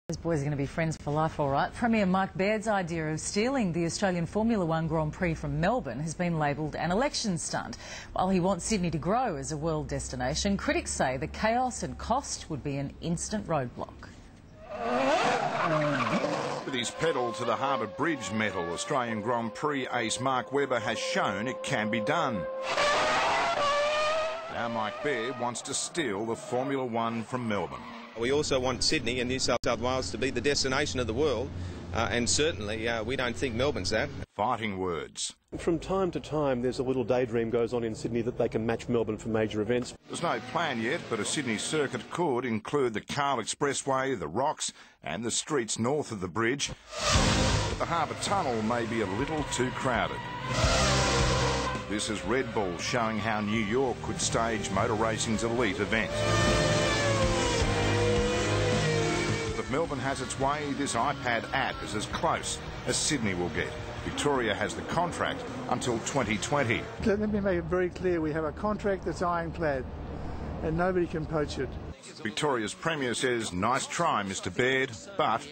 Those boys are going to be friends for life, all right. Premier Mike Baird's idea of stealing the Australian Formula One Grand Prix from Melbourne has been labelled an election stunt. While he wants Sydney to grow as a world destination, critics say the chaos and cost would be an instant roadblock. With his pedal to the Harbour Bridge medal, Australian Grand Prix ace Mark Webber has shown it can be done. Now Mike Baird wants to steal the Formula One from Melbourne. We also want Sydney and New South Wales to be the destination of the world, and certainly we don't think Melbourne's that. Fighting words. From time to time there's a little daydream goes on in Sydney that they can match Melbourne for major events. There's no plan yet, but a Sydney circuit could include the Carl Expressway, the Rocks and the streets north of the bridge. But the Harbour Tunnel may be a little too crowded. This is Red Bull showing how New York could stage motor racing's elite event. If Melbourne has its way, this iPad app is as close as Sydney will get. Victoria has the contract until 2020. Let me make it very clear, we have a contract that's ironclad and nobody can poach it. Victoria's Premier says, nice try, Mr Baird, but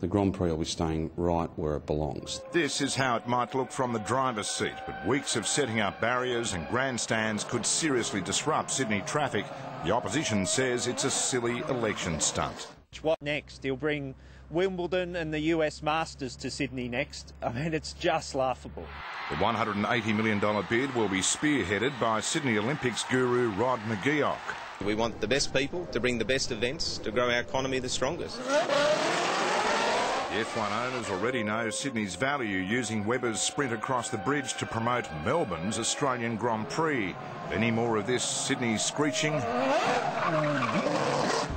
the Grand Prix will be staying right where it belongs. This is how it might look from the driver's seat, but weeks of setting up barriers and grandstands could seriously disrupt Sydney traffic. The opposition says it's a silly election stunt. What next? He'll bring Wimbledon and the US Masters to Sydney next. I mean, it's just laughable. The $180 million bid will be spearheaded by Sydney Olympics guru Rod McGeoch. We want the best people to bring the best events to grow our economy the strongest. The F1 owners already know Sydney's value, using Webber's sprint across the bridge to promote Melbourne's Australian Grand Prix. Any more of this, Sydney's screeching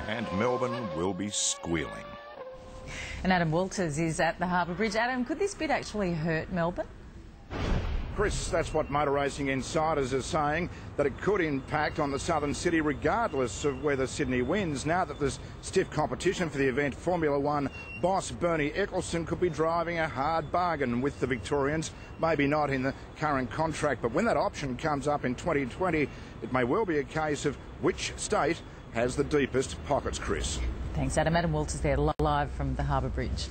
and Melbourne will be squealing. And Adam Walters is at the Harbour Bridge. Adam, could this bid actually hurt Melbourne? Chris, that's what motor racing insiders are saying, that it could impact on the southern city regardless of whether Sydney wins. Now that there's stiff competition for the event, Formula One boss Bernie Ecclestone could be driving a hard bargain with the Victorians. Maybe not in the current contract, but when that option comes up in 2020, it may well be a case of which state has the deepest pockets, Chris. Thanks, Adam. Adam Walters there, live from the Harbour Bridge.